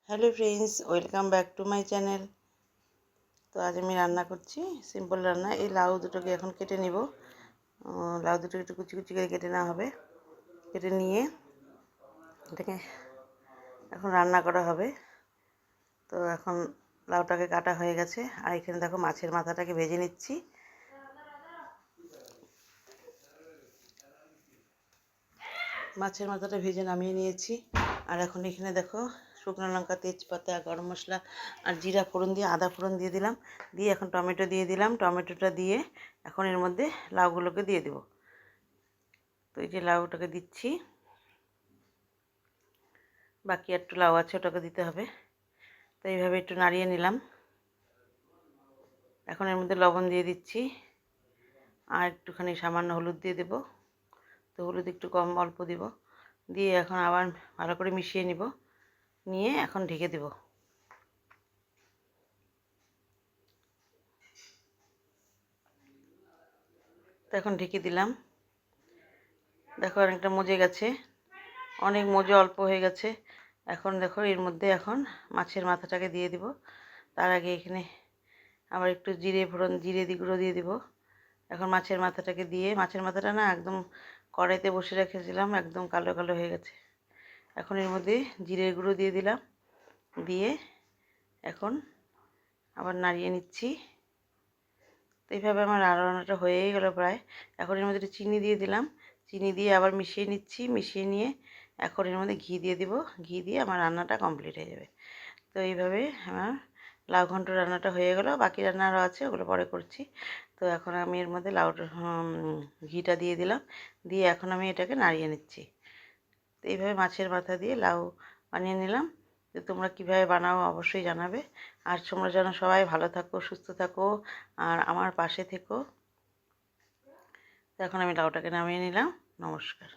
Hello friends, welcome back to my channel. তো আজ আমি রান্না করছি সিম্পল রান্না। এই লাউ দুটোকে এখন কেটে নিব। লাউ দুটোকে একটু কুচি কুচি করে কেটে নেওয়া হবে। কেটে নিয়ে এটাকে এখন রান্না করা হবে। তো এখন লাউটাকে কাটা হয়ে গেছে। আর এখানে দেখো মাছের মাথাটাকে ভেজে নিচ্ছি। মাছের মাথাটা ভেজে নামিয়ে নিয়েছি। আর এখন এখানে দেখো শুকনো লঙ্কা, তেজপাতা, গরম মশলা আর জিরা ফোড়ন দিয়ে আদা ফোড়ন দিয়ে দিলাম। দিয়ে এখন টমেটো দিয়ে দিলাম। টমেটোটা দিয়ে এখন এর মধ্যে লাউগুলোকে দিয়ে দেব। তো এই যে লাউটাকে দিচ্ছি, বাকি একটু লাউ আছে ওটাকে দিতে হবে। তো এইভাবে একটু নাড়িয়ে নিলাম। এখন এর মধ্যে লবণ দিয়ে দিচ্ছি আর একটুখানি সামান্য হলুদ দিয়ে দেব। তো হলুদ একটু কম অল্প দিব। দিয়ে এখন আবার ভালো করে মিশিয়ে নিব। নিয়ে এখন ঢেকে দেব। তো এখন ঢেকে দিলাম। দেখো অনেকটা মজে গেছে, অনেক মজে অল্প হয়ে গেছে। এখন দেখো এর মধ্যে এখন মাছের মাথাটাকে দিয়ে দিব। তার আগে এখানে আবার একটু জিরে গুঁড়ো দিয়ে দিব। এখন মাছের মাথাটাকে দিয়ে, মাছের মাথাটা না একদম কড়াইতে বসে রেখেছিলাম, একদম কালো কালো হয়ে গেছে। এখন এর মধ্যে জিরের গুঁড়ো দিয়ে দিলাম। দিয়ে এখন আবার নাড়িয়ে নিচ্ছি। তো এইভাবে আমার রান্নাটা হয়েই গেল প্রায়। এখন এর মধ্যে একটু চিনি দিয়ে দিলাম। চিনি দিয়ে আবার মিশিয়ে নিচ্ছি। মিশিয়ে নিয়ে এখন এর মধ্যে ঘি দিয়ে দিব। ঘি দিয়ে আমার রান্নাটা কমপ্লিট হয়ে যাবে। তো এইভাবে আমার লাউ ঘন্ট রান্নাটা হয়ে গেল। বাকি রান্না আরও আছে, ওগুলো পরে করছি। তো এখন আমি এর মধ্যে ঘিটা দিয়ে দিলাম। দিয়ে এখন আমি এটাকে নাড়িয়ে নিচ্ছি। তো এইভাবে মাছের মাথা দিয়ে লাউ বানিয়ে নিলাম। তো তোমরা কীভাবে বানাও অবশ্যই জানাবে। আর তোমরা যেন সবাই ভালো থাকো, সুস্থ থাকো আর আমার পাশে থেকো। তো এখন আমি লাউটাকে নামিয়ে নিলাম। নমস্কার।